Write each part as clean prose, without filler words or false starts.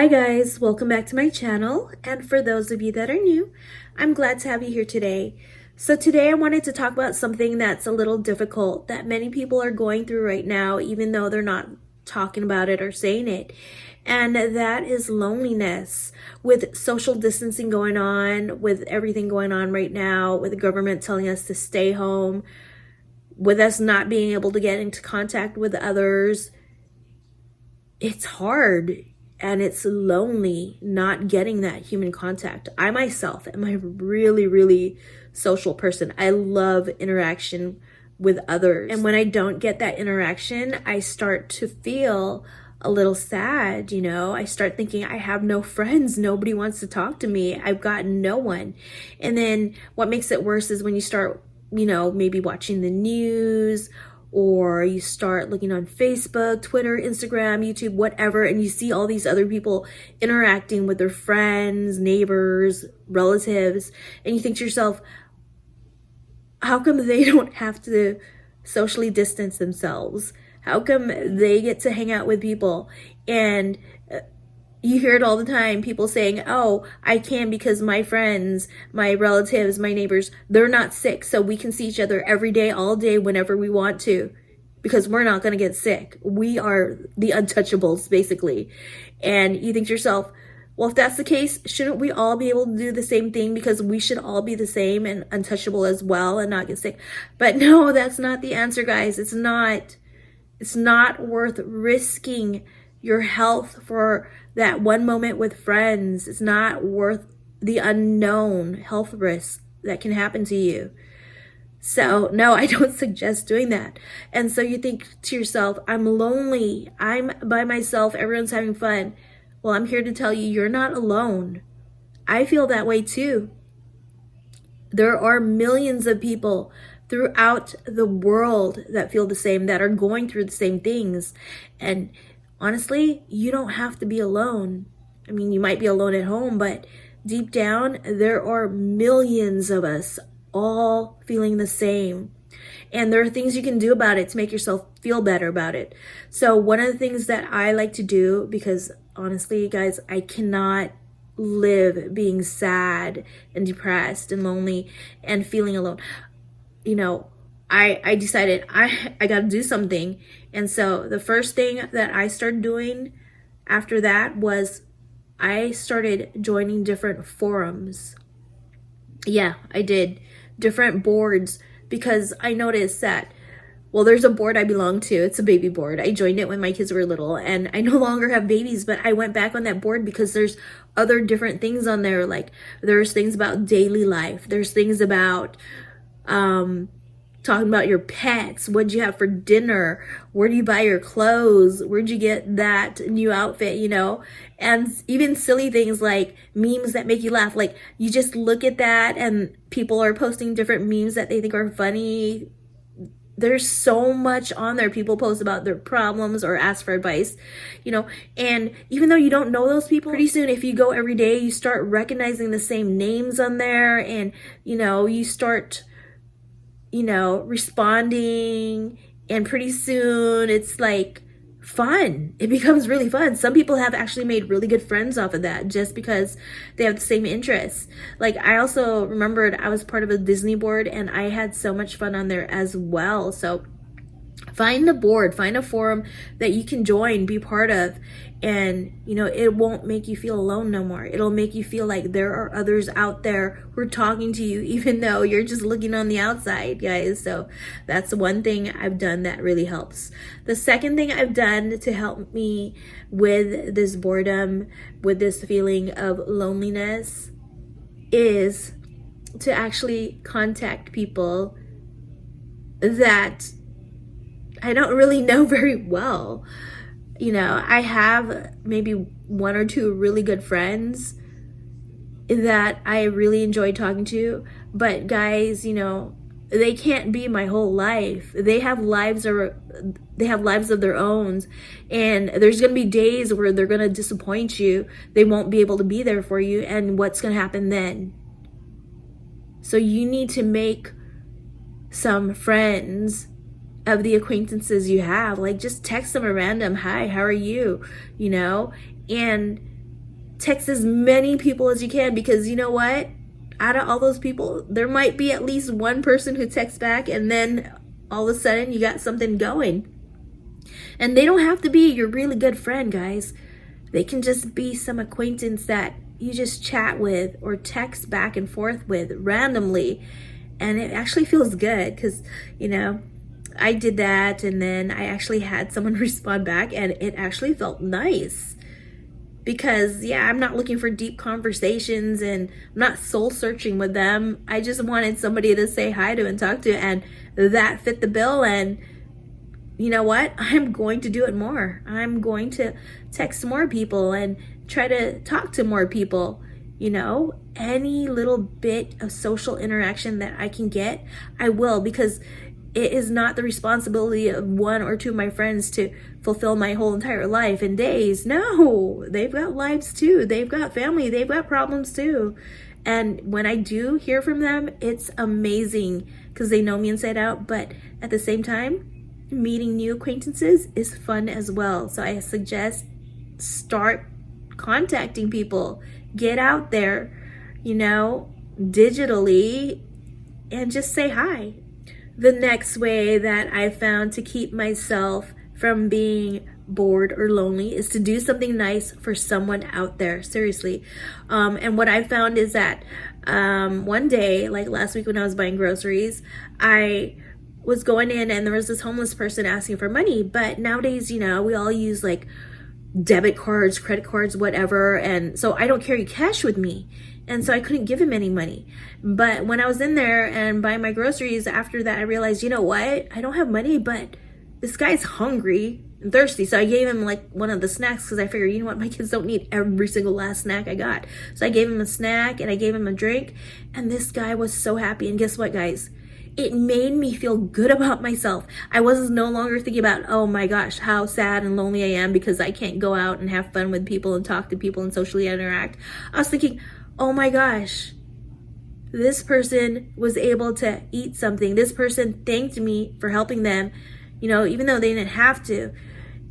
Hi guys, welcome back to my channel, and for those of you that are new, I'm glad to have you here today. So today I wanted to talk about something that's a little difficult that many people are going through right now, even though they're not talking about it or saying it, and that is loneliness. With social distancing going on, with everything going on right now, with the government telling us to stay home, with us not being able to get into contact with others, it's hard. And it's lonely not getting that human contact. I myself am a really social person. I love interaction with others. And when I don't get that interaction, I start to feel a little sad, I start thinking I have no friends. Nobody wants to talk to me. I've got no one. And then what makes it worse is when you start, maybe watching the news, or you start looking on Facebook, Twitter, Instagram, YouTube, whatever, and you see all these other people interacting with their friends, neighbors, relatives, and you think to yourself, how come they don't have to socially distance themselves? How come they get to hang out with people? And you hear it all the time, people saying, oh, I can because my friends, my relatives, my neighbors, they're not sick, so we can see each other every day, all day, whenever we want to, because we're not going to get sick. We are the untouchables, basically. And you think to yourself, well, if that's the case, shouldn't we all be able to do the same thing, because we should all be the same and untouchable as well and not get sick? But no, that's not the answer, guys. It's not worth risking your health for that one moment with friends. It's not worth the unknown health risks that can happen to you. So no, I don't suggest doing that. And so you think to yourself, I'm lonely, I'm by myself, everyone's having fun. Well, I'm here to tell you, you're not alone. I feel that way too. There are millions of people throughout the world that feel the same, that are going through the same things. And honestly, you don't have to be alone. I mean, you might be alone at home, but deep down, there are millions of us all feeling the same. And there are things you can do about it to make yourself feel better about it. So one of the things that I like to do, because honestly, guys, I cannot live being sad and depressed and lonely and feeling alone. I decided I got to do something. And so the first thing that I started doing after that was I started joining different forums. Yeah, I did. Different boards, because I noticed that, well, there's a board I belong to. It's a baby board. I joined it when my kids were little, and I no longer have babies, but I went back on that board because there's other different things on there. Like, there's things about daily life. There's things about talking about your pets. What'd you have for dinner? Where do you buy your clothes? Where'd you get that new outfit, And even silly things like memes that make you laugh. Like, you just look at that and people are posting different memes that they think are funny. There's so much on there. People post about their problems or ask for advice, and even though you don't know those people, pretty soon, if you go every day, you start recognizing the same names on there, and, you start responding, and pretty soon it's like fun. It becomes really fun. Some people have actually made really good friends off of that just because they have the same interests. Like, I also remembered I was part of a Disney board, and I had so much fun on there as well. So find a board, find a forum that you can join, be part of, and it won't make you feel alone no more. It'll make you feel like there are others out there who are talking to you, even though you're just looking on the outside, guys. So that's one thing I've done that really helps. The second thing I've done to help me with this boredom, with this feeling of loneliness, is to actually contact people that I don't really know very well. I have maybe one or two really good friends that I really enjoy talking to, but guys, they can't be my whole life. They have lives of their own, and there's going to be days where they're going to disappoint you. They won't be able to be there for you, and what's going to happen then? So you need to make some friends of the acquaintances you have. Like, just text them a random, hi, how are you? And text as many people as you can, because you know what? Out of all those people, there might be at least one person who texts back, and then all of a sudden you got something going. And they don't have to be your really good friend, guys. They can just be some acquaintance that you just chat with or text back and forth with randomly. And it actually feels good because, you know, I did that, and then I actually had someone respond back, and it actually felt nice. Because, yeah, I'm not looking for deep conversations, and I'm not soul searching with them. I just wanted somebody to say hi to and talk to, and that fit the bill. And you know what? I'm going to do it more. I'm going to text more people and try to talk to more people. You know, any little bit of social interaction that I can get, I will, because it is not the responsibility of one or two of my friends to fulfill my whole entire life in days. No, they've got lives too. They've got family. They've got problems too. And when I do hear from them, it's amazing because they know me inside out. But at the same time, meeting new acquaintances is fun as well. So I suggest start contacting people. Get out there, you know, digitally, and just say hi. The next way that I found to keep myself from being bored or lonely is to do something nice for someone out there. Seriously. And what I found is that one day, like last week when I was buying groceries, I was going in and there was this homeless person asking for money. But nowadays, you know, we all use like debit cards, credit cards, whatever. And so I don't carry cash with me. And so I couldn't give him any money. But when I was in there and buying my groceries, after that, I realized, you know what? I don't have money, but this guy's hungry and thirsty. So I gave him like one of the snacks because I figured, you know what? My kids don't need every single last snack I got. So I gave him a snack and I gave him a drink. And this guy was so happy. And guess what, guys? It made me feel good about myself. I was no longer thinking about, oh my gosh, how sad and lonely I am because I can't go out and have fun with people and talk to people and socially interact. I was thinking, oh my gosh, this person was able to eat something. This person thanked me for helping them, you know, even though they didn't have to.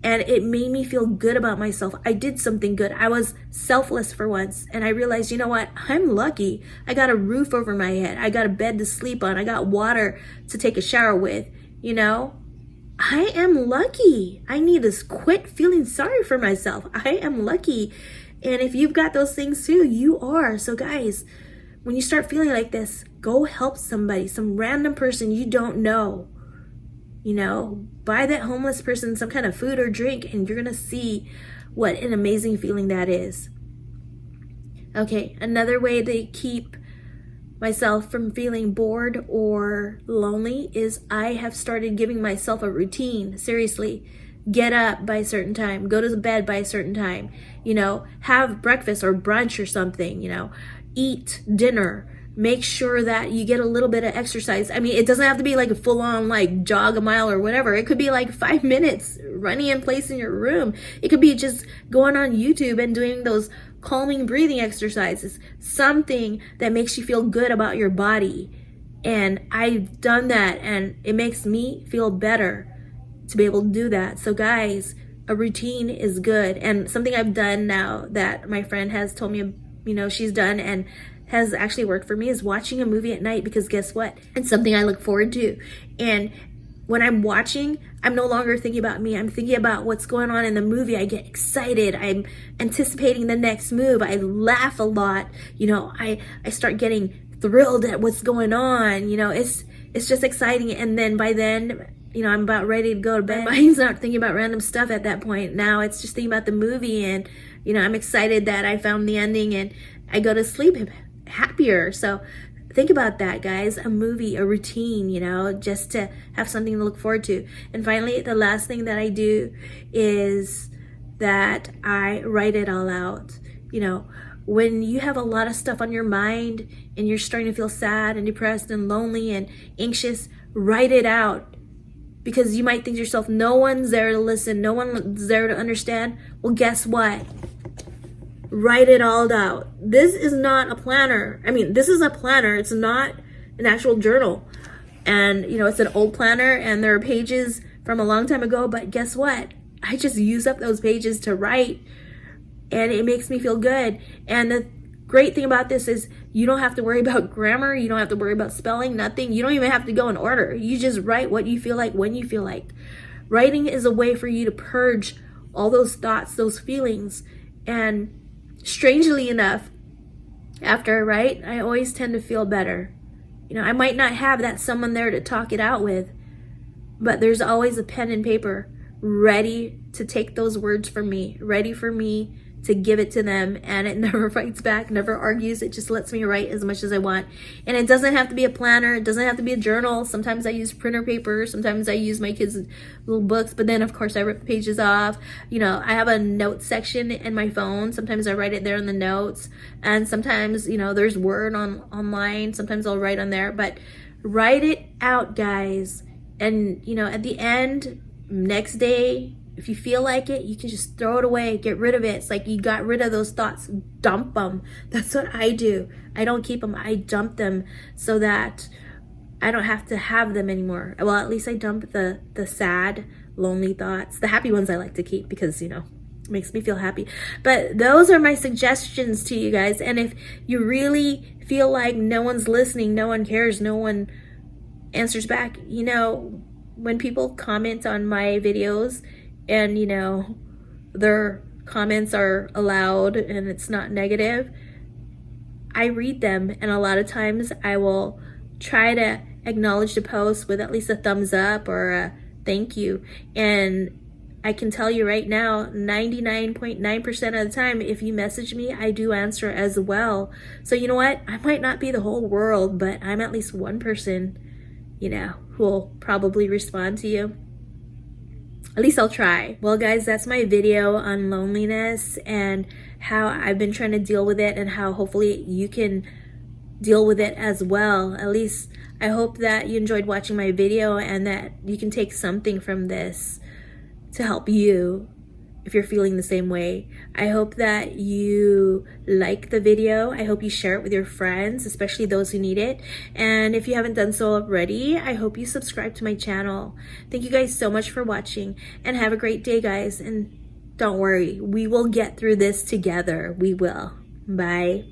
And it made me feel good about myself. I did something good. I was selfless for once. And I realized, you know what? I'm lucky. I got a roof over my head. I got a bed to sleep on. I got water to take a shower with. You know, I am lucky. I need to quit feeling sorry for myself. I am lucky. And if you've got those things too, you are. So guys, when you start feeling like this, go help somebody, some random person you don't know. You know, buy that homeless person some kind of food or drink, and you're going to see what an amazing feeling that is. Okay, another way to keep myself from feeling bored or lonely is I have started giving myself a routine. Seriously. Get up by a certain time, go to bed by a certain time, you know, have breakfast or brunch or something, you know, eat dinner, make sure that you get a little bit of exercise. I mean, it doesn't have to be like a full on like jog a mile or whatever. It could be like 5 minutes running in place in your room. It could be just going on YouTube and doing those calming breathing exercises, something that makes you feel good about your body. And I've done that and it makes me feel better to be able to do that. So guys, a routine is good. And something I've done now that my friend has told me, you know, she's done and has actually worked for me is watching a movie at night, because guess what? It's something I look forward to. And when I'm watching, I'm no longer thinking about me. I'm thinking about what's going on in the movie. I get excited. I'm anticipating the next move. I laugh a lot. You know, I start getting thrilled at what's going on. You know, it's just exciting. And then by then, you know, I'm about ready to go to bed. My mind's not thinking about random stuff at that point. Now it's just thinking about the movie, and, you know, I'm excited that I found the ending and I go to sleep happier. So think about that, guys. A movie, a routine, you know, just to have something to look forward to. And finally, the last thing that I do is that I write it all out. You know, when you have a lot of stuff on your mind and you're starting to feel sad and depressed and lonely and anxious, write it out. Because you might think to yourself, no one's there to listen, no one's there to understand. Well, guess what? Write it all out. This is not a planner. I mean, this is a planner. It's not an actual journal. And, you know, it's an old planner and there are pages from a long time ago. But guess what? I just use up those pages to write and it makes me feel good. And the great thing about this is you don't have to worry about grammar, you don't have to worry about spelling, nothing. You don't even have to go in order. You just write what you feel like when you feel like. Writing is a way for you to purge all those thoughts, those feelings. And strangely enough, after I write, I always tend to feel better. You know, I might not have that someone there to talk it out with, but there's always a pen and paper ready to take those words from me, ready for me to give it to them, and it never fights back, never argues. It just lets me write as much as I want. And it doesn't have to be a planner, it doesn't have to be a journal. Sometimes I use printer paper, sometimes I use my kids' little books, but then of course I rip the pages off. You know, I have a note section in my phone. Sometimes I write it there in the notes, and sometimes, you know, there's Word online. Sometimes I'll write on there, but write it out, guys. And, you know, at the end, next day, if you feel like it, you can just throw it away, get rid of it. It's like you got rid of those thoughts, dump them. That's what I do. I don't keep them, I dump them so that I don't have to have them anymore. Well, at least I dump the sad, lonely thoughts. The happy ones I like to keep because, you know, it makes me feel happy. But those are my suggestions to you guys. And if you really feel like no one's listening, no one cares, no one answers back, you know, when people comment on my videos and, you know, their comments are allowed and it's not negative, I read them, and a lot of times I will try to acknowledge the post with at least a thumbs up or a thank you. And I can tell you right now, 99.9% of the time, if you message me, I do answer as well. So you know what? I might not be the whole world, but I'm at least one person, you know, who will probably respond to you. At least I'll try. Well, guys, that's my video on loneliness and how I've been trying to deal with it, and how hopefully you can deal with it as well. At least I hope that you enjoyed watching my video and that you can take something from this to help you if you're feeling the same way. I hope that you like the video. I hope you share it with your friends, especially those who need it. And if you haven't done so already, I hope you subscribe to my channel. Thank you guys so much for watching, and have a great day, guys. And don't worry, we will get through this together. We will. Bye.